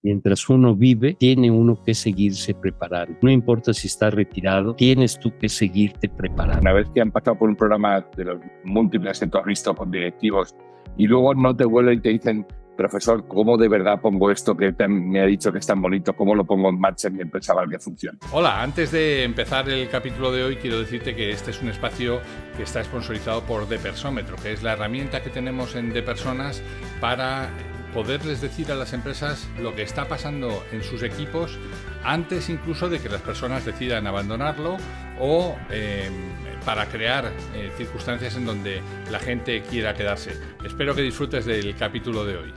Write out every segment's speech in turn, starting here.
Mientras uno vive, tiene uno que seguirse preparando. No importa si estás retirado, tienes tú que seguirte preparando. Una vez que han pasado por un programa de los múltiples que tú has visto con directivos y luego no te vuelven y te dicen, profesor, ¿cómo de verdad pongo esto que me ha dicho que es tan bonito? ¿Cómo lo pongo en marcha en mi empresa para que funcione? Hola, antes de empezar el capítulo de hoy quiero decirte que este es un espacio que está sponsorizado por Depersómetro, que es la herramienta que tenemos en Depersonas para poderles decir a las empresas lo que está pasando en sus equipos antes incluso de que las personas decidan abandonarlo o para crear circunstancias en donde la gente quiera quedarse. Espero que disfrutes del capítulo de hoy.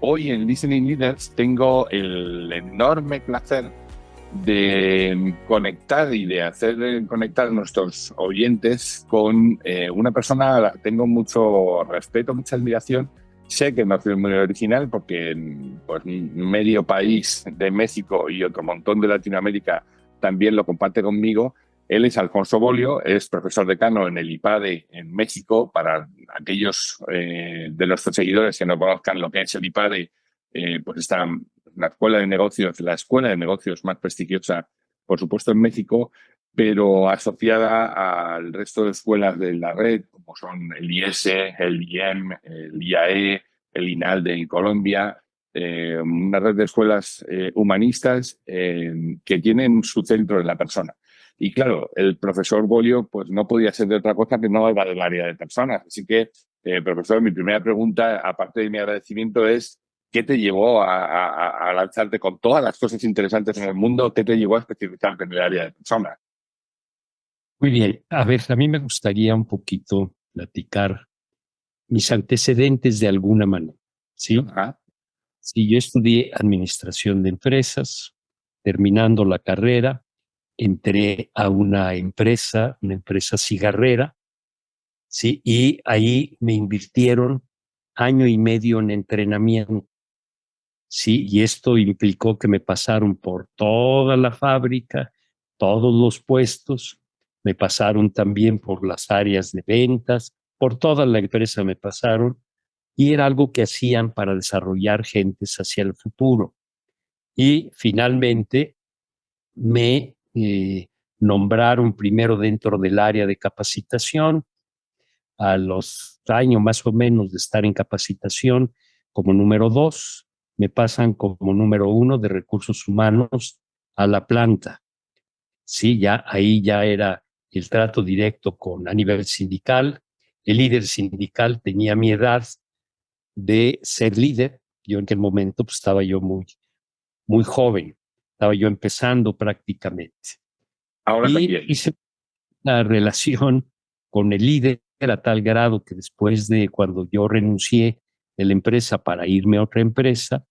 Hoy en Listening Leaders tengo el enorme placer de conectar y de hacer conectar a nuestros oyentes con una persona a la que tengo mucho respeto, mucha admiración. Sé que no soy muy original porque pues, medio país de México y otro montón de Latinoamérica también lo comparte conmigo. Él es Alfonso Bolio, es profesor decano en el IPADE en México. Para aquellos de nuestros seguidores que no conozcan lo que es el IPADE, pues está la escuela de negocios más prestigiosa, por supuesto, en México, pero asociada al resto de escuelas de la red, como son el IESE, el IEM, el IAE, el INALDE en Colombia, una red de escuelas humanistas que tienen su centro en la persona. Y claro, el profesor Bolio pues no podía ser de otra cosa que no era del área de personas. Así que, profesor, mi primera pregunta, aparte de mi agradecimiento, es ¿qué te llevó a lanzarte con todas las cosas interesantes en el mundo? ¿Qué te llevó a especializarte en el área de personas? Muy bien. A ver, a mí me gustaría un poquito platicar mis antecedentes de alguna manera, ¿sí? Ajá. Sí, yo estudié administración de empresas. Terminando la carrera, entré a una empresa cigarrera, ¿sí? Y ahí me invirtieron año y medio en entrenamiento, ¿sí? Y esto implicó que me pasaron por toda la fábrica, todos los puestos, me pasaron también por las áreas de ventas, por toda la empresa me pasaron, y era algo que hacían para desarrollar gentes hacia el futuro. Y finalmente me nombraron primero dentro del área de capacitación. A los años más o menos de estar en capacitación como número 2, me pasan como número 1 de recursos humanos a la planta. Sí, ya ahí ya era el trato directo con a nivel sindical. El líder sindical tenía mi edad de ser líder. Yo en aquel momento pues, estaba yo muy joven, estaba yo empezando prácticamente. Ahora Y también. hice una relación con el líder a tal grado que después de cuando yo renuncié de la empresa para irme a otra empresa,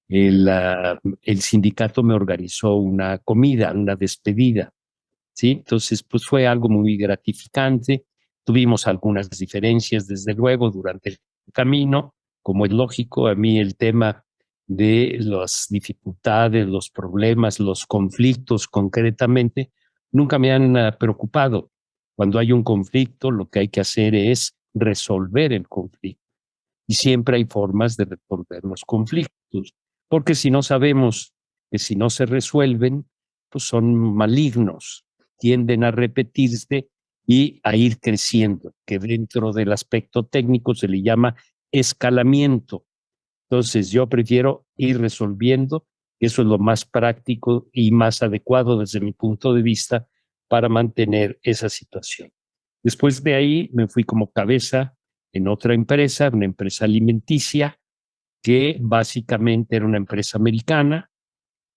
el sindicato me organizó una comida, una despedida, ¿sí? Entonces, pues fue algo muy gratificante. Tuvimos algunas diferencias, desde luego, durante el camino. Como es lógico, a mí el tema de las dificultades, los problemas, los conflictos concretamente, nunca me han preocupado. Cuando hay un conflicto, lo que hay que hacer es resolver el conflicto. Y siempre hay formas de resolver los conflictos, porque si no sabemos que si no se resuelven, pues son malignos, tienden a repetirse y a ir creciendo, que dentro del aspecto técnico se le llama escalamiento. Entonces yo prefiero ir resolviendo, eso es lo más práctico y más adecuado desde mi punto de vista para mantener esa situación. Después de ahí me fui como cabeza en otra empresa, una empresa alimenticia, que básicamente era una empresa americana,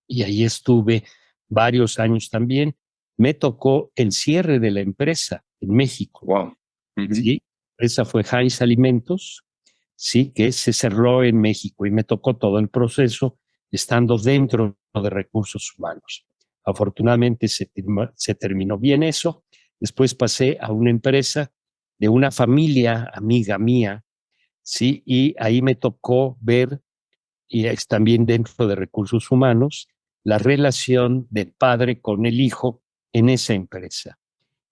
y ahí estuve varios años también. Me tocó el cierre de la empresa en México. Wow. Uh-huh. ¿Sí? Esa fue Heinz Alimentos, sí, que se cerró en México y me tocó todo el proceso estando dentro de recursos humanos. Afortunadamente se terminó bien eso. Después pasé a una empresa de una familia amiga mía, sí, y ahí me tocó ver, y es también dentro de recursos humanos, la relación del padre con el hijo en esa empresa.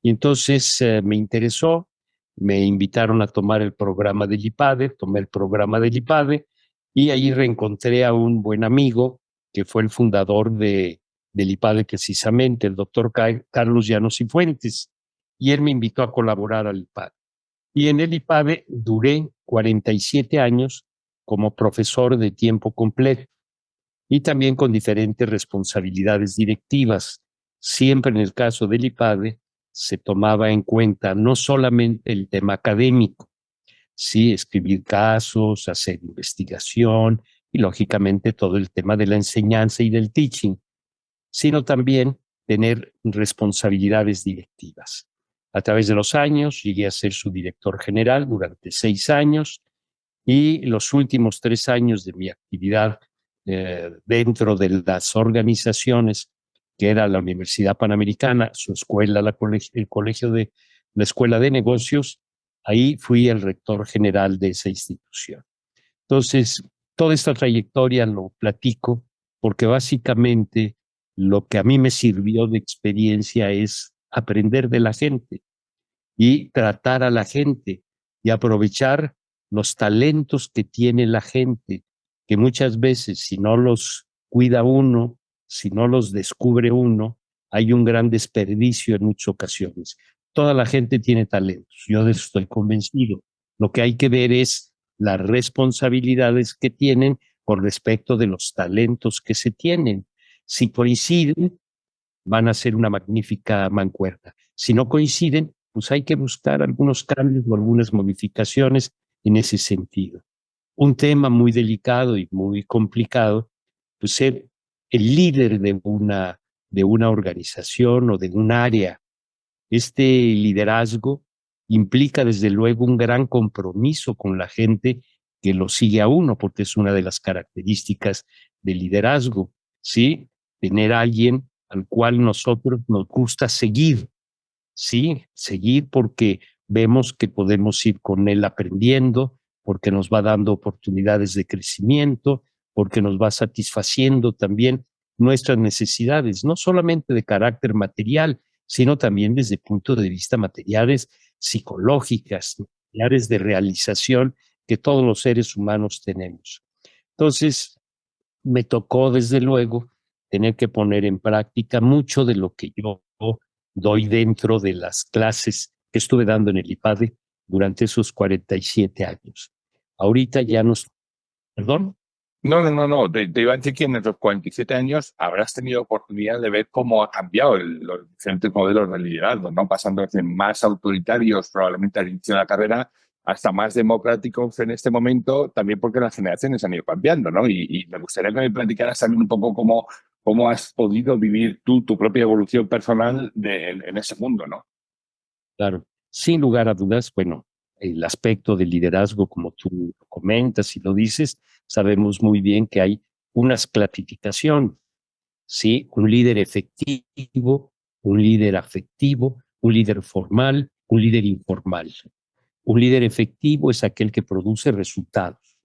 Y entonces me interesó, me invitaron a tomar el programa del IPADE, tomé el programa del IPADE y ahí reencontré a un buen amigo que fue el fundador del IPADE precisamente, el doctor Carlos Llanos y Fuentes, y él me invitó a colaborar al IPADE. Y en el IPADE duré 47 años como profesor de tiempo completo y también con diferentes responsabilidades directivas. Siempre en el caso del IPADE se tomaba en cuenta no solamente el tema académico, sí, escribir casos, hacer investigación y lógicamente todo el tema de la enseñanza y del teaching, sino también tener responsabilidades directivas. A través de los años llegué a ser su director general durante 6 años y los últimos 3 años de mi actividad dentro de las organizaciones, que era la Universidad Panamericana, su escuela, el colegio de la Escuela de Negocios, ahí fui el rector general de esa institución. Entonces, toda esta trayectoria lo platico porque básicamente lo que a mí me sirvió de experiencia es aprender de la gente y tratar a la gente y aprovechar los talentos que tiene la gente, que muchas veces si no los cuida uno, si no los descubre uno, hay un gran desperdicio en muchas ocasiones. Toda la gente tiene talentos, yo de eso estoy convencido. Lo que hay que ver es las responsabilidades que tienen con respecto de los talentos que se tienen. Si coinciden, van a ser una magnífica mancuerna. Si no coinciden, pues hay que buscar algunos cambios o algunas modificaciones en ese sentido. Un tema muy delicado y muy complicado, pues ser el líder de una organización o de un área. Este liderazgo implica desde luego un gran compromiso con la gente que lo sigue a uno, porque es una de las características del liderazgo, ¿sí? Tener a alguien al cual nosotros nos gusta seguir, ¿sí? Seguir porque vemos que podemos ir con él aprendiendo, porque nos va dando oportunidades de crecimiento, porque nos va satisfaciendo también nuestras necesidades, no solamente de carácter material, sino también desde el punto de vista materiales, psicológicas, materiales de realización que todos los seres humanos tenemos. Entonces, me tocó desde luego tener que poner en práctica mucho de lo que yo doy dentro de las clases que estuve dando en el IPADE durante esos 47 años. Ahorita ya nos... ¿Perdón? No. Te iba a decir que en esos 47 años habrás tenido oportunidad de ver cómo ha cambiado los diferentes modelos de liderazgo, ¿no? Pasando desde más autoritarios, probablemente al inicio de la carrera, hasta más democráticos en este momento, también porque las generaciones han ido cambiando, ¿no? Y me gustaría que me platicaras también un poco cómo has podido vivir tú tu propia evolución personal en ese mundo, ¿no? Claro, sin lugar a dudas, bueno, el aspecto del liderazgo, como tú comentas y lo dices, sabemos muy bien que hay unas clasificación, ¿sí? Un líder efectivo, un líder afectivo, un líder formal, un líder informal. Un líder efectivo es aquel que produce resultados.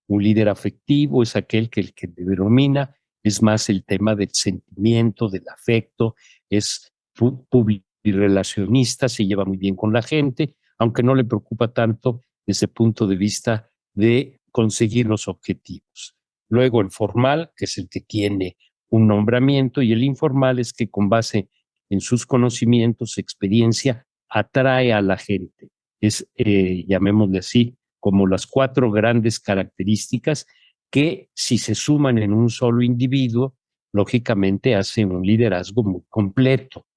Un líder afectivo es aquel que el que denomina es más el tema del sentimiento, del afecto, es publirelacionista, se lleva muy bien con la gente, aunque no le preocupa tanto desde el punto de vista de conseguir los objetivos. Luego el formal, que es el que tiene un nombramiento, y el informal es que con base en sus conocimientos, experiencia, atrae a la gente. Es, llamémosle así, como las 4 grandes características que si se suman en un solo individuo, lógicamente hacen un liderazgo muy completo.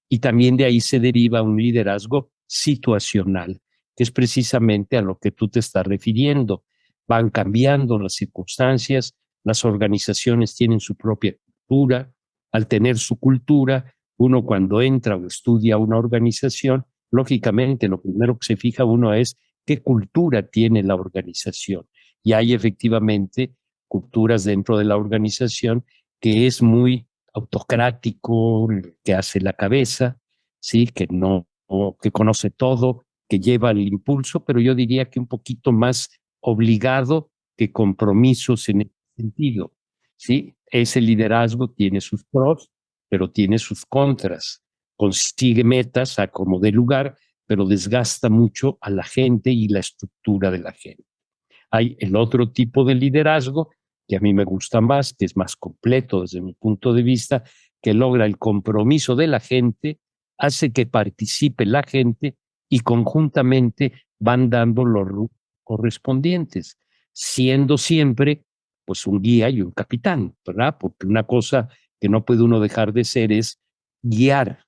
Y también de ahí se deriva un liderazgo situacional, que es precisamente a lo que tú te estás refiriendo. Van cambiando las circunstancias, las organizaciones tienen su propia cultura. Al tener su cultura, uno cuando entra o estudia una organización, lógicamente lo primero que se fija uno es qué cultura tiene la organización. Y hay efectivamente culturas dentro de la organización que es muy autocrático, que hace la cabeza, sí, que no, que conoce todo, que lleva el impulso, pero yo diría que un poquito más obligado que compromisos en ese sentido, sí. Ese liderazgo tiene sus pros, pero tiene sus contras. Consigue metas a como de lugar, pero desgasta mucho a la gente y la estructura de la gente. Hay el otro tipo de liderazgo que a mí me gusta más, que es más completo desde mi punto de vista, que logra el compromiso de la gente, hace que participe la gente y conjuntamente van dando los correspondientes, siendo siempre pues un guía y un capitán, ¿verdad? Porque una cosa que no puede uno dejar de ser es guiar,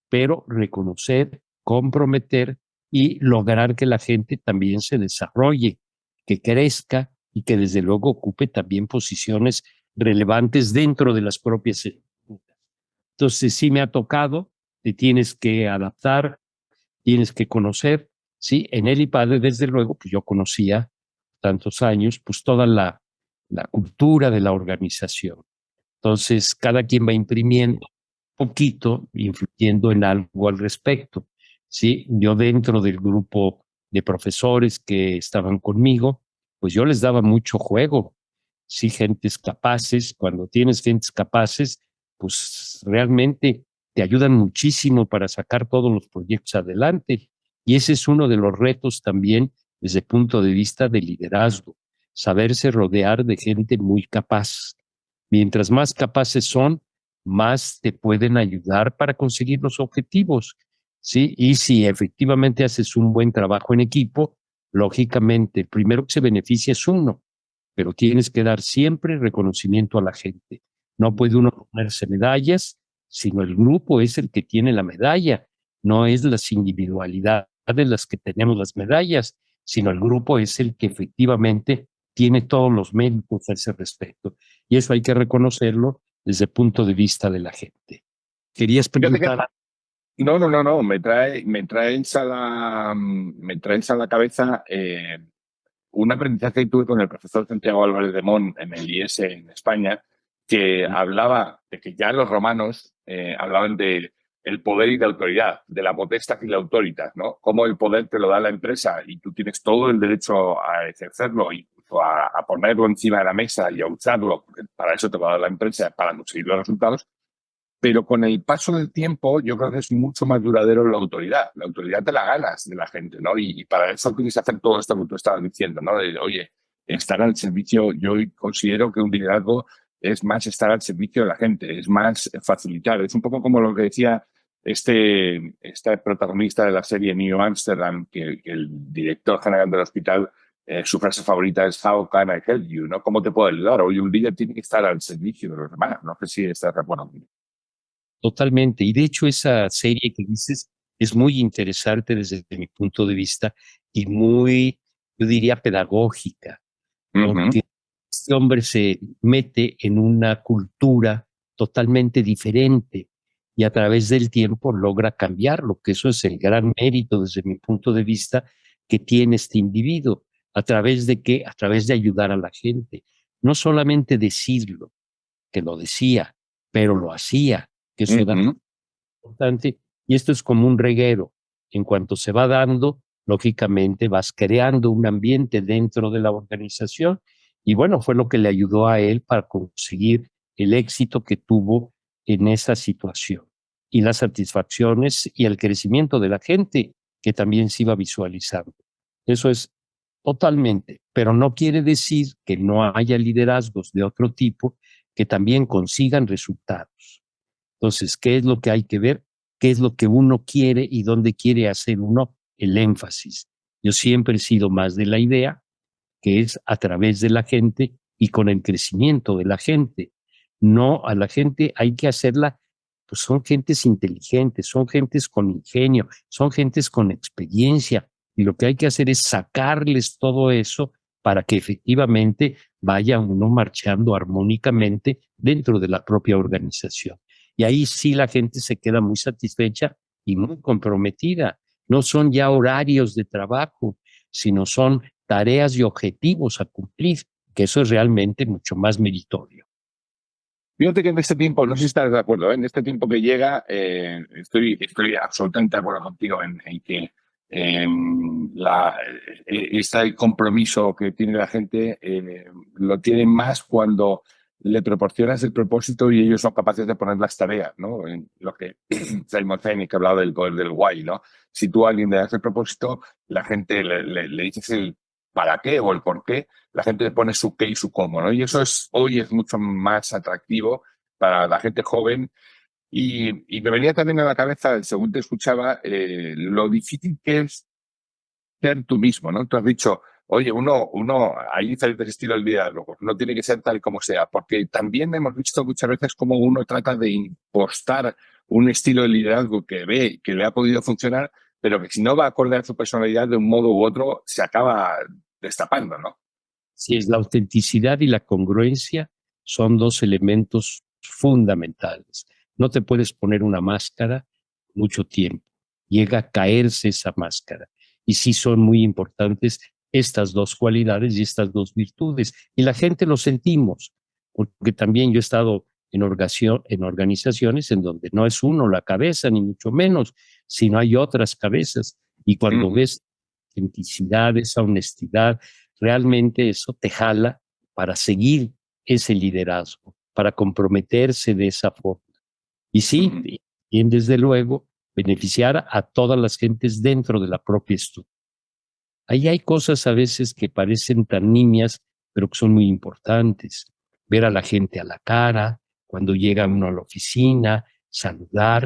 pero reconocer, comprometer y lograr que la gente también se desarrolle, que crezca y que desde luego ocupe también posiciones relevantes dentro de las propias estructuras. Entonces sí me ha tocado, te tienes que adaptar, tienes que conocer, sí, en el IPADE desde luego, pues yo conocía tantos años, pues toda la cultura de la organización. Entonces cada quien va imprimiendo poquito, influyendo en algo al respecto. ¿Sí? Yo dentro del grupo de profesores que estaban conmigo, pues yo les daba mucho juego. Sí, gentes capaces, cuando tienes gentes capaces, pues realmente te ayudan muchísimo para sacar todos los proyectos adelante. Y ese es uno de los retos también desde el punto de vista de liderazgo, saberse rodear de gente muy capaz. Mientras más capaces son, más te pueden ayudar para conseguir los objetivos, ¿sí? Y si efectivamente haces un buen trabajo en equipo, lógicamente, el primero que se beneficia es uno, pero tienes que dar siempre reconocimiento a la gente. No puede uno ponerse medallas, sino el grupo es el que tiene la medalla, no es las individualidades las que tenemos las medallas, sino el grupo es el que efectivamente tiene todos los méritos a ese respecto. Y eso hay que reconocerlo desde el punto de vista de la gente. ¿Querías preguntar? No. Me traes a la cabeza un aprendizaje que tuve con el profesor Santiago Álvarez de Mon en el IES en España, que hablaba de que ya los romanos hablaban de el poder y la autoridad, de la potestas y la autoritas, ¿no? Cómo el poder te lo da la empresa y tú tienes todo el derecho a ejercerlo y a ponerlo encima de la mesa y a usarlo, porque para eso te va a dar la empresa, para conseguir los resultados. Pero con el paso del tiempo, yo creo que es mucho más duradero la autoridad. La autoridad te la ganas de la gente, ¿no? Y para eso tienes que hacer todo esto que tú estabas diciendo, ¿no? De, oye, estar al servicio, yo considero que un liderazgo es más estar al servicio de la gente, es más facilitar. Es un poco como lo que decía este protagonista de la serie New Amsterdam, que el director general del hospital, su frase favorita es "How can I help you?", ¿no? ¿Cómo te puedo ayudar? Oye, un líder tiene que estar al servicio de los demás. No sé si estás de acuerdo. Totalmente. Y de hecho esa serie que dices es muy interesante desde mi punto de vista y muy, yo diría, pedagógica, porque este hombre se mete en una cultura totalmente diferente y a través del tiempo logra cambiarlo, que eso es el gran mérito desde mi punto de vista que tiene este individuo. ¿A través de qué? A través de ayudar a la gente. No solamente decirlo, que lo decía, pero lo hacía, que eso era importante. Y esto es como un reguero. En cuanto se va dando, lógicamente vas creando un ambiente dentro de la organización. Y bueno, fue lo que le ayudó a él para conseguir el éxito que tuvo en esa situación. Y las satisfacciones y el crecimiento de la gente que también se iba visualizando. Eso es totalmente, pero no quiere decir que no haya liderazgos de otro tipo que también consigan resultados. Entonces, ¿qué es lo que hay que ver? ¿Qué es lo que uno quiere y dónde quiere hacer uno el énfasis? Yo siempre he sido más de la idea que es a través de la gente y con el crecimiento de la gente. No, a la gente hay que hacerla, pues son gentes inteligentes, son gentes con ingenio, son gentes con experiencia, y lo que hay que hacer es sacarles todo eso para que efectivamente vaya uno marchando armónicamente dentro de la propia organización. Y ahí sí la gente se queda muy satisfecha y muy comprometida. No son ya horarios de trabajo, sino son tareas y objetivos a cumplir, que eso es realmente mucho más meritorio. Fíjate que en este tiempo, no sé si estás de acuerdo, ¿eh? En este tiempo que llega, estoy absolutamente de acuerdo contigo en que este compromiso que tiene la gente lo tiene más cuando le proporcionas el propósito y ellos son capaces de poner las tareas, ¿no? En lo que Simon Sinek hablaba del poder del why, ¿no? Si tú a alguien le das el propósito, la gente le dices el para qué o el por qué, la gente le pone su qué y su cómo, ¿no? Y eso hoy es mucho más atractivo para la gente joven. Y me venía también a la cabeza, según te escuchaba, lo difícil que es ser tú mismo, ¿no? Tú has dicho, oye, hay diferentes estilos de liderazgo, no tiene que ser tal y como sea, porque también hemos visto muchas veces cómo uno trata de impostar un estilo de liderazgo que ve que le ha podido funcionar, pero que si no va acorde a su personalidad de un modo u otro, se acaba destapando, ¿no? Si es la autenticidad y la congruencia son dos elementos fundamentales. No te puedes poner una máscara mucho tiempo. Llega a caerse esa máscara. Y sí son muy importantes estas dos cualidades y estas dos virtudes. Y la gente lo sentimos, porque también yo he estado en organizaciones en donde no es uno la cabeza, ni mucho menos, sino hay otras cabezas. Y cuando ves autenticidad, esa honestidad, realmente eso te jala para seguir ese liderazgo, para comprometerse de esa forma. Y sí, y desde luego beneficiar a todas las gentes dentro de la propia estructura. Ahí hay cosas a veces que parecen tan niñas, pero que son muy importantes. Ver a la gente a la cara, cuando llega uno a la oficina, saludar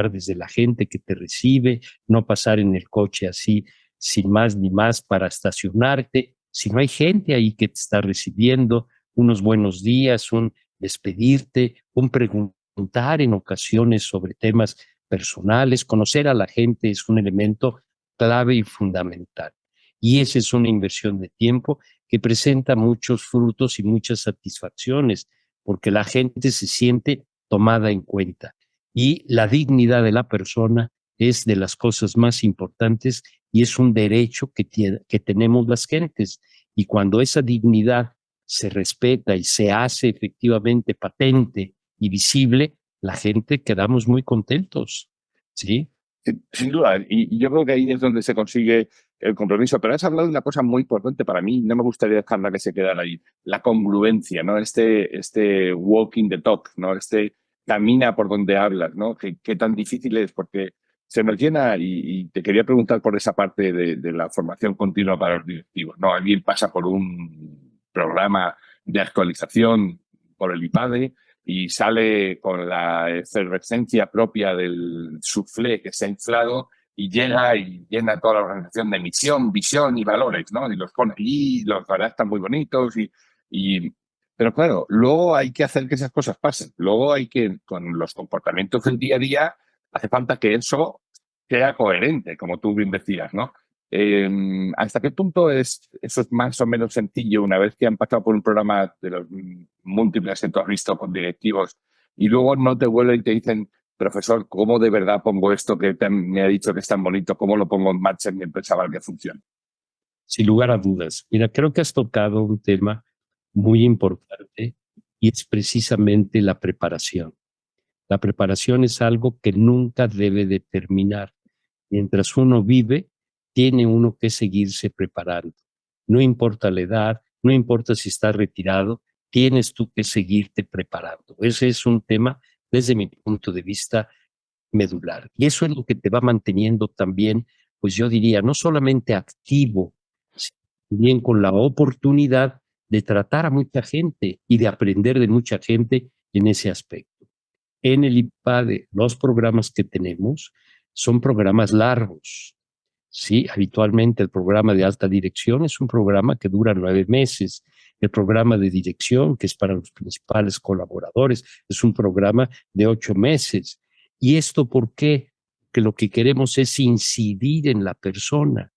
desde la gente que te recibe, no pasar en el coche así sin más ni más para estacionarte. Si no hay gente ahí que te está recibiendo, unos buenos días, un despedirte, un preguntar en ocasiones sobre temas personales, conocer a la gente es un elemento clave y fundamental. Y esa es una inversión de tiempo que presenta muchos frutos y muchas satisfacciones, porque la gente se siente tomada en cuenta. Y la dignidad de la persona es de las cosas más importantes y es un derecho que tenemos las gentes. Y cuando esa dignidad se respeta y se hace efectivamente patente y visible, la gente quedamos muy contentos, ¿sí? Sin duda, y yo creo que ahí es donde se consigue el compromiso. Pero has hablado de una cosa muy importante para mí, no me gustaría dejarla que se quedara ahí, la congruencia, ¿no? Este walking the talk, ¿no? Camina por donde hablas, ¿no? Qué tan difícil es, porque se nos llena, y te quería preguntar por esa parte de la formación continua para los directivos, ¿no? Alguien pasa por un programa de actualización por el IPADE, y sale con la efervescencia propia del soufflé que se ha inflado y llega y llena toda la organización de misión, visión y valores, ¿no? Y los pone allí, los redactan muy bonitos pero claro, luego hay que hacer que esas cosas pasen. Luego hay que, con los comportamientos del día a día, hace falta que eso sea coherente, como tú bien decías, ¿no? ¿Hasta qué punto eso es más o menos sencillo una vez que han pasado por un programa de los múltiples que tú has visto con directivos y luego no te vuelven y te dicen, profesor, ¿cómo de verdad pongo esto que me ha dicho que es tan bonito? ¿Cómo lo pongo en marcha en mi empresa para que funcione? Sin lugar a dudas. Mira, creo que has tocado un tema muy importante y es precisamente la preparación. La preparación es algo que nunca debe de terminar. Mientras uno vive, tiene uno que seguirse preparando. No importa la edad, no importa si estás retirado, tienes tú que seguirte preparando. Ese es un tema, desde mi punto de vista, medular. Y eso es lo que te va manteniendo también, pues yo diría, no solamente activo, sino también con la oportunidad de tratar a mucha gente y de aprender de mucha gente en ese aspecto. En el IPADE, los programas que tenemos son programas largos. Sí, habitualmente el programa de alta dirección es un programa que dura 9 meses. El programa de dirección, que es para los principales colaboradores, es un programa de 8 meses. ¿Y esto por qué? Que lo que queremos es incidir en la persona.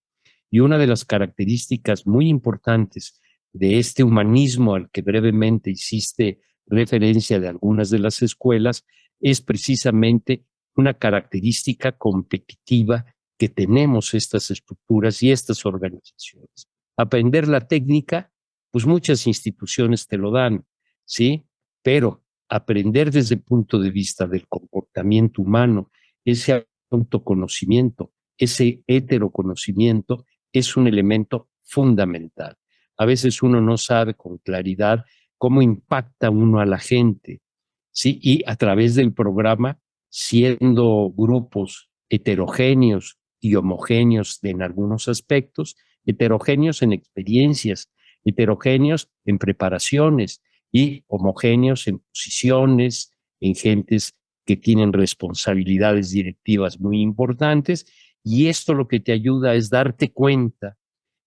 Y una de las características muy importantes de este humanismo al que brevemente hiciste referencia de algunas de las escuelas es precisamente una característica competitiva que tenemos estas estructuras y estas organizaciones. Aprender la técnica, pues muchas instituciones te lo dan, ¿sí? Pero aprender desde el punto de vista del comportamiento humano, ese autoconocimiento, ese heteroconocimiento, es un elemento fundamental. A veces uno no sabe con claridad cómo impacta uno a la gente, ¿sí? Y a través del programa, siendo grupos heterogéneos y homogéneos en algunos aspectos, heterogéneos en experiencias, heterogéneos en preparaciones y homogéneos en posiciones, en gentes que tienen responsabilidades directivas muy importantes. Y esto lo que te ayuda es darte cuenta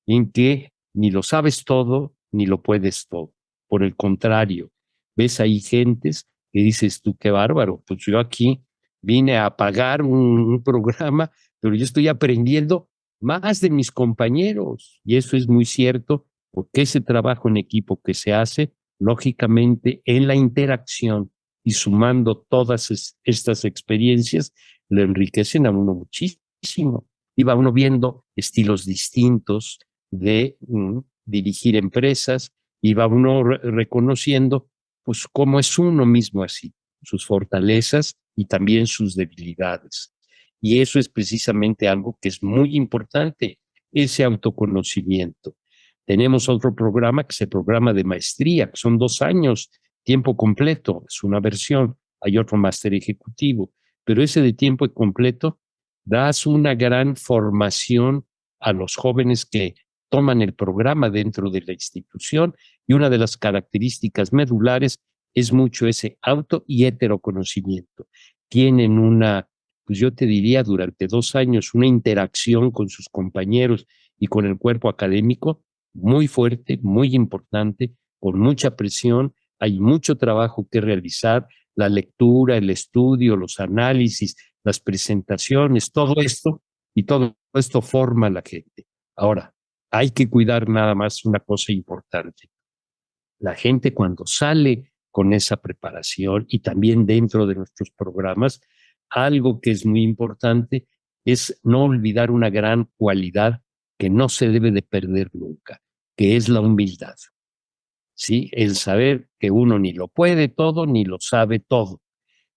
en que ni lo sabes todo, ni lo puedes todo. Por el contrario, ves ahí gentes que dices tú, qué bárbaro, pues yo aquí vine a pagar un programa, pero yo estoy aprendiendo más de mis compañeros. Y eso es muy cierto, porque ese trabajo en equipo que se hace, lógicamente, en la interacción y sumando todas estas experiencias, le enriquecen a uno muchísimo. Y va uno viendo estilos distintos de dirigir empresas y va uno reconociendo pues cómo es uno mismo así, sus fortalezas y también sus debilidades. Y eso es precisamente algo que es muy importante, ese autoconocimiento. Tenemos otro programa que es el programa de maestría, que son 2 años, tiempo completo, es una versión, hay otro máster ejecutivo, pero ese de tiempo completo das una gran formación a los jóvenes que toman el programa dentro de la institución, y una de las características medulares es mucho ese auto y heteroconocimiento. Tienen una, pues yo te diría, durante 2 años, una interacción con sus compañeros y con el cuerpo académico muy fuerte, muy importante, con mucha presión, hay mucho trabajo que realizar, la lectura, el estudio, los análisis, las presentaciones, todo esto, y todo esto forma a la gente. Ahora, hay que cuidar nada más una cosa importante. La gente cuando sale con esa preparación y también dentro de nuestros programas, algo que es muy importante es no olvidar una gran cualidad que no se debe de perder nunca, que es la humildad. ¿Sí? El saber que uno ni lo puede todo ni lo sabe todo.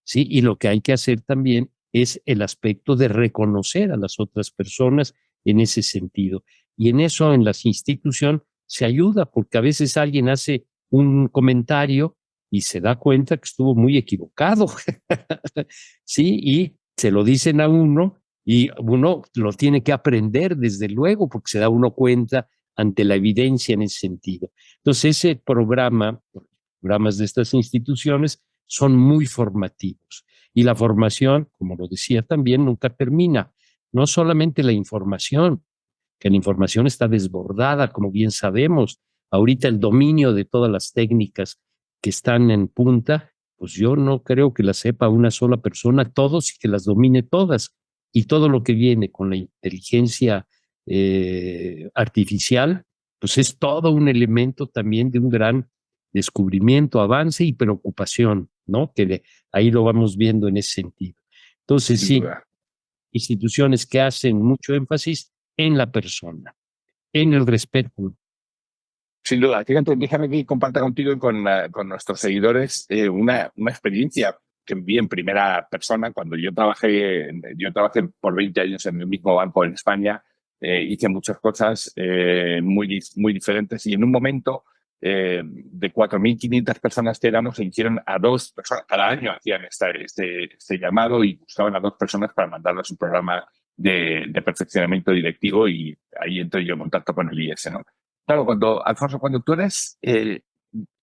¿Sí? Y lo que hay que hacer también es el aspecto de reconocer a las otras personas en ese sentido. Y en eso en las instituciones se ayuda, porque a veces alguien hace un comentario y se da cuenta que estuvo muy equivocado. Sí, y se lo dicen a uno y uno lo tiene que aprender desde luego, porque se da uno cuenta ante la evidencia en ese sentido. Entonces, ese programa, programas de estas instituciones, son muy formativos. Y la formación, como lo decía también, nunca termina. No solamente la información, que la información está desbordada, como bien sabemos. Ahorita el dominio de todas las técnicas que están en punta, pues yo no creo que las sepa una sola persona todos y que las domine todas. Y todo lo que viene con la inteligencia artificial, pues es todo un elemento también de un gran descubrimiento, avance y preocupación, ¿no? Ahí lo vamos viendo en ese sentido. Entonces, sí, instituciones que hacen mucho énfasis en la persona, en el respeto. Sin duda. Fíjate, déjame que comparta contigo y con nuestros seguidores una experiencia que vi en primera persona cuando yo trabajé por 20 años en el mismo banco en España. Hice muchas cosas muy diferentes y en un momento de 4.500 personas que éramos, se hicieron a 2 personas. Cada año hacían este llamado y buscaban a 2 personas para mandarles un programa de perfeccionamiento directivo, y ahí entré yo en contacto con el IS, ¿no? Claro, Alfonso, cuando tú eres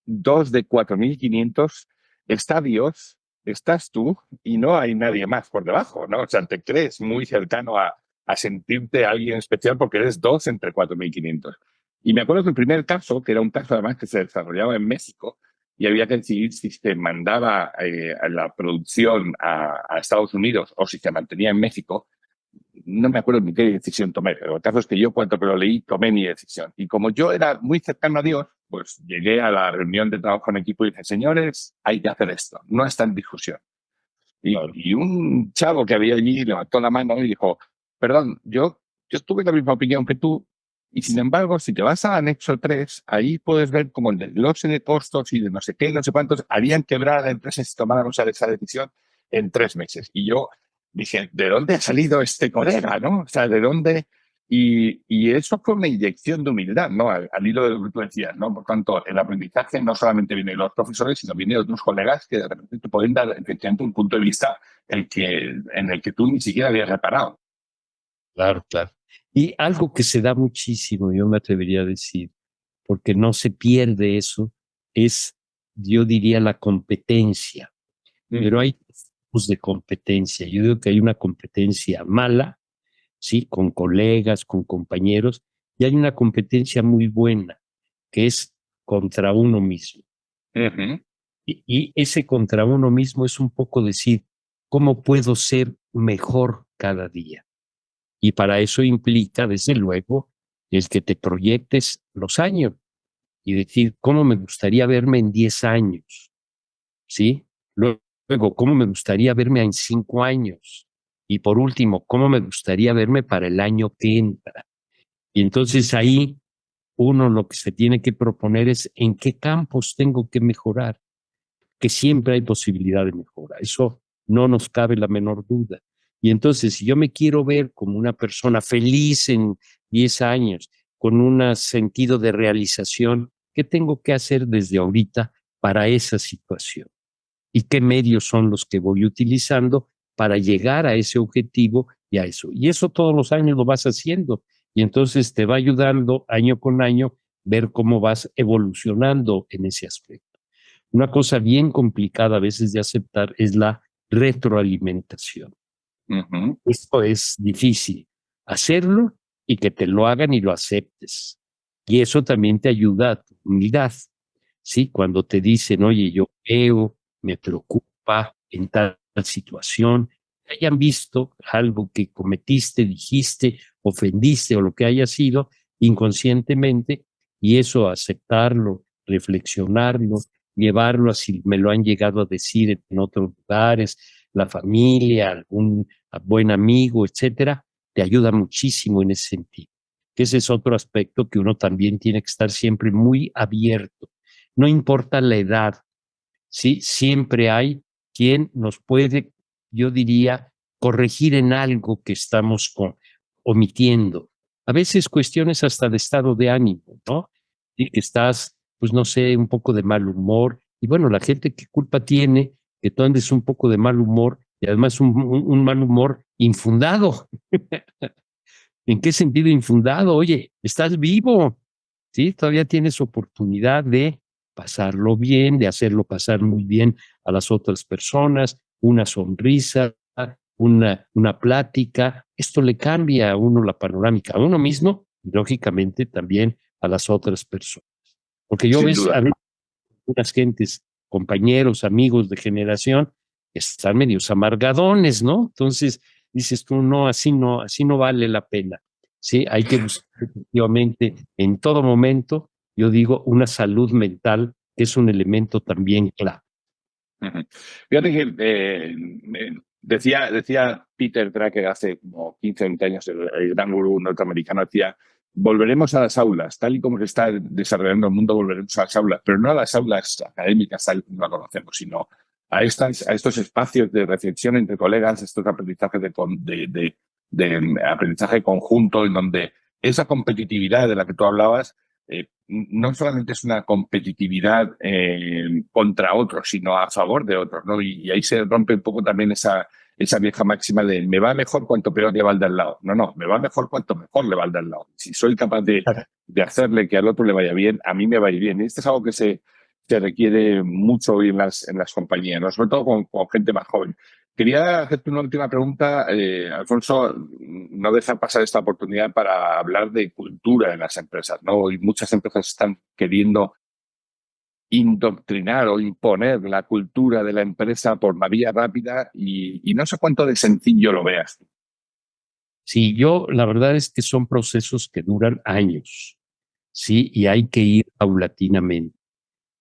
2 de 4.500 estadios, estás tú y no hay nadie más por debajo, ¿no? O sea, te crees muy cercano a sentirte alguien especial porque eres 2 entre 4.500. Y me acuerdo que el primer caso, que era un caso además que se desarrollaba en México, y había que decidir si se mandaba la producción a Estados Unidos o si se mantenía en México. No me acuerdo ni qué decisión tomé, pero el caso es que yo cuando lo leí tomé mi decisión. Y como yo era muy cercano a Dios, pues llegué a la reunión de trabajo en equipo y dije, señores, hay que hacer esto, no está en discusión. Y un chavo que había allí levantó la mano y dijo, perdón, yo tuve la misma opinión que tú, y sin embargo, si te vas a anexo 3, ahí puedes ver cómo el desglose de costos y de no sé qué, no sé cuántos, harían quebrar a la empresa si tomáramos esa decisión en 3 meses. Y yo dije, ¿de dónde ha salido este colega, no? O sea, ¿de dónde Y eso fue una inyección de humildad, ¿no? Al hilo de lo que tú decías, ¿no? Por tanto, el aprendizaje no solamente viene de los profesores, sino viene de otros colegas que de repente te pueden dar efectivamente un punto de vista en el que tú ni siquiera habías reparado. Claro, claro. Y algo que se da muchísimo, yo me atrevería a decir, porque no se pierde eso, es, yo diría, la competencia. Pero hay tipos de competencia. Yo digo que hay una competencia mala, ¿sí? Con colegas, con compañeros, y hay una competencia muy buena, que es contra uno mismo. Uh-huh. Y ese contra uno mismo es un poco decir, ¿cómo puedo ser mejor cada día? Y para eso implica, desde luego, el que te proyectes los años y decir, ¿cómo me gustaría verme en 10 años? ¿Sí? Luego, ¿cómo me gustaría verme en 5 años? Y por último, ¿cómo me gustaría verme para el año que entra? Y entonces ahí uno lo que se tiene que proponer es en qué campos tengo que mejorar, que siempre hay posibilidad de mejora. Eso no nos cabe la menor duda. Y entonces, si yo me quiero ver como una persona feliz en 10 años, con un sentido de realización, ¿qué tengo que hacer desde ahorita para esa situación? ¿Y qué medios son los que voy utilizando para llegar a ese objetivo y a eso? Y eso todos los años lo vas haciendo. Y entonces te va ayudando año con año ver cómo vas evolucionando en ese aspecto. Una cosa bien complicada a veces de aceptar es la retroalimentación. Uh-huh. Esto es difícil, hacerlo y que te lo hagan y lo aceptes. Y eso también te ayuda a tu humildad, ¿sí? Cuando te dicen, oye, yo veo, me preocupa en tal situación, hayan visto algo que cometiste, dijiste, ofendiste o lo que haya sido inconscientemente, y eso aceptarlo, reflexionarlo, llevarlo a si me lo han llegado a decir en otros lugares, la familia, algún buen amigo, etcétera, te ayuda muchísimo en ese sentido. Que ese es otro aspecto que uno también tiene que estar siempre muy abierto. No importa la edad, ¿sí? Siempre hay quien nos puede, yo diría, corregir en algo que estamos omitiendo. A veces cuestiones hasta de estado de ánimo, ¿no? Y que estás, pues no sé, un poco de mal humor. Y bueno, la gente, ¿qué culpa tiene que tú andes un poco de mal humor y además un mal humor infundado? ¿En qué sentido infundado? Oye, estás vivo, ¿sí? Todavía tienes oportunidad de pasarlo bien, de hacerlo pasar muy bien a las otras personas, una sonrisa, una plática. Esto le cambia a uno la panorámica, a uno mismo y lógicamente también a las otras personas. Porque yo Sin ves duda. a veces unas gentes, compañeros, amigos de generación, que están medios amargadones, ¿no? Entonces dices tú, no, así no vale la pena. Sí, hay que buscar efectivamente en todo momento, yo digo, una salud mental, que es un elemento también clave. Uh-huh. Fíjate que decía Peter Drucker hace como 15 o 20 años, el gran gurú norteamericano, decía, volveremos a las aulas, tal y como se está desarrollando el mundo, volveremos a las aulas, pero no a las aulas académicas, tal como la conocemos, sino a estos espacios de reflexión entre colegas, estos aprendizajes de aprendizaje conjunto, en donde esa competitividad de la que tú hablabas no solamente es una competitividad contra otros, sino a favor de otros, ¿no? Y ahí se rompe un poco también esa vieja máxima de me va mejor cuanto peor le va al de al lado. No, me va mejor cuanto mejor le va al de al lado. Si soy capaz de hacerle que al otro le vaya bien, a mí me va a ir bien. Y esto es algo que se requiere mucho hoy en las compañías, ¿no? Sobre todo con gente más joven. Quería hacerte una última pregunta, Alfonso. No deja pasar esta oportunidad para hablar de cultura en las empresas, ¿no? Y muchas empresas están queriendo indoctrinar o imponer la cultura de la empresa por la vía rápida y no sé cuánto de sencillo lo veas. Sí, la verdad es que son procesos que duran años, ¿sí? Y hay que ir paulatinamente.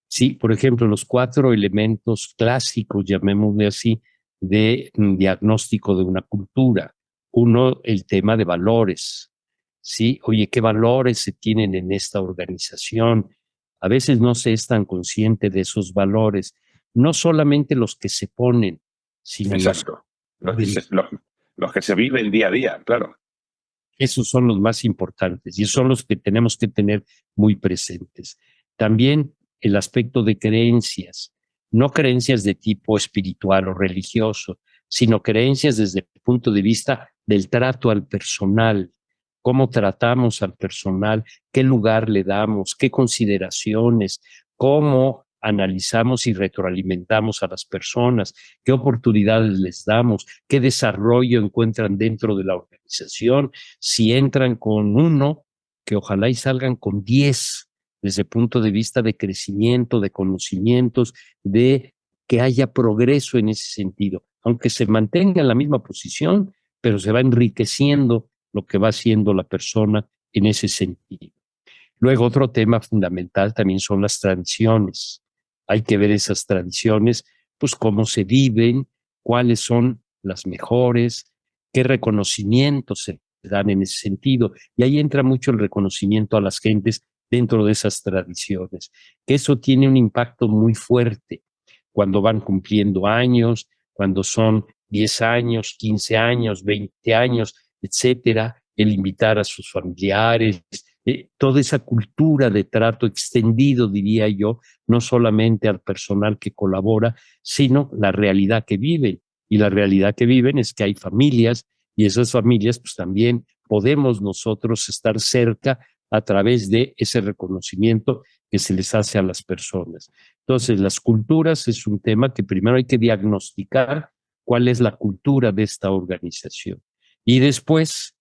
Sí, por ejemplo, los 4 elementos clásicos, llamémosle así, de diagnóstico de una cultura. Uno, el tema de valores. Sí, oye, ¿qué valores se tienen en esta organización? A veces no se es tan consciente de esos valores, no solamente los que se ponen, sino Exacto. Los que se viven día a día, claro. Esos son los más importantes y son los que tenemos que tener muy presentes. También el aspecto de creencias, no creencias de tipo espiritual o religioso, sino creencias desde el punto de vista del trato al personal, cómo tratamos al personal, qué lugar le damos, qué consideraciones, cómo analizamos y retroalimentamos a las personas, qué oportunidades les damos, qué desarrollo encuentran dentro de la organización, si entran con 1, que ojalá y salgan con 10, desde el punto de vista de crecimiento, de conocimientos, de que haya progreso en ese sentido, aunque se mantenga en la misma posición, pero se va enriqueciendo lo que va haciendo la persona en ese sentido. Luego, otro tema fundamental también son las tradiciones. Hay que ver esas tradiciones, pues cómo se viven, cuáles son las mejores, qué reconocimientos se dan en ese sentido. Y ahí entra mucho el reconocimiento a las gentes dentro de esas tradiciones, que eso tiene un impacto muy fuerte cuando van cumpliendo años, cuando son 10 años, 15 años, 20 años, etcétera, el invitar a sus familiares, toda esa cultura de trato extendido, diría yo, no solamente al personal que colabora, sino la realidad que viven. Y la realidad que viven es que hay familias y esas familias pues también podemos nosotros estar cerca a través de ese reconocimiento que se les hace a las personas. Entonces, las culturas es un tema que primero hay que diagnosticar cuál es la cultura de esta organización y después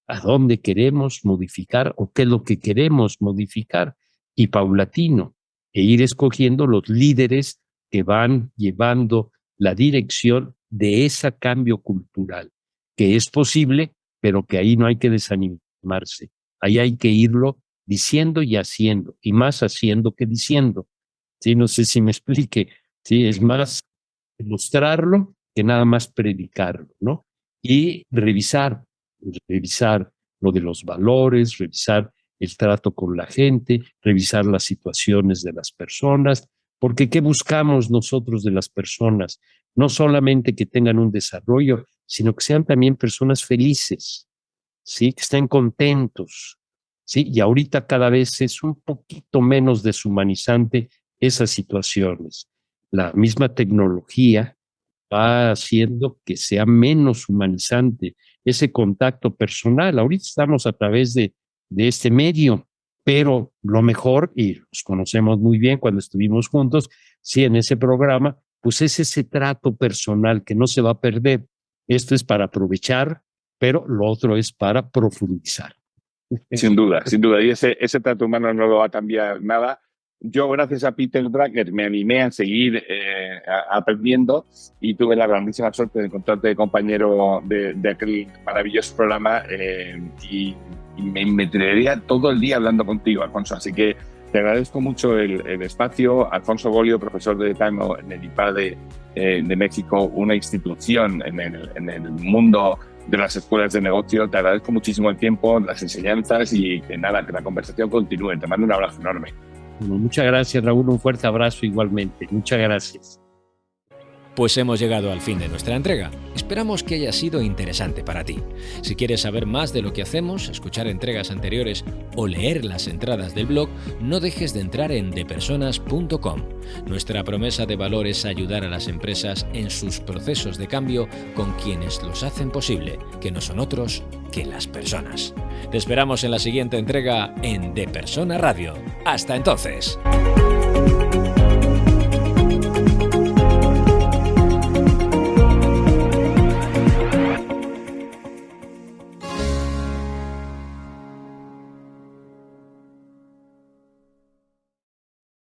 a dónde queremos modificar o qué es lo que queremos modificar y paulatino, e ir escogiendo los líderes que van llevando la dirección de ese cambio cultural, que es posible, pero que ahí no hay que desanimarse. Ahí hay que irlo diciendo y haciendo, y más haciendo que diciendo. ¿Sí? No sé si me explique. ¿Sí? Es más mostrarlo que nada más predicarlo, ¿no? Y revisar lo de los valores, revisar el trato con la gente, revisar las situaciones de las personas, porque ¿qué buscamos nosotros de las personas? No solamente que tengan un desarrollo, sino que sean también personas felices, ¿sí? Que estén contentos, ¿sí? Y ahorita cada vez es un poquito menos deshumanizante esas situaciones. La misma tecnología va haciendo que sea menos humanizante ese contacto personal. Ahorita estamos a través de este medio, pero lo mejor, y los conocemos muy bien cuando estuvimos juntos, sí, en ese programa, pues es ese trato personal que no se va a perder. Esto es para aprovechar, pero lo otro es para profundizar. Sin duda, sin duda. Y ese trato humano no lo va a cambiar nada. Yo, gracias a Peter Drucker, me animé a seguir aprendiendo y tuve la grandísima suerte de encontrarte de compañero de aquel maravilloso programa y me tiraría todo el día hablando contigo, Alfonso. Así que te agradezco mucho el espacio. Alfonso Bolio, profesor de Decano en el IPA de México, una institución en el mundo de las escuelas de negocio. Te agradezco muchísimo el tiempo, las enseñanzas y que nada, que la conversación continúe. Te mando un abrazo enorme. Bueno, muchas gracias, Raúl. Un fuerte abrazo igualmente. Muchas gracias. Pues hemos llegado al fin de nuestra entrega. Esperamos que haya sido interesante para ti. Si quieres saber más de lo que hacemos, escuchar entregas anteriores o leer las entradas del blog, no dejes de entrar en depersonas.com. Nuestra promesa de valor es ayudar a las empresas en sus procesos de cambio con quienes los hacen posible, que no son otros que las personas. Te esperamos en la siguiente entrega en De Persona Radio. ¡Hasta entonces!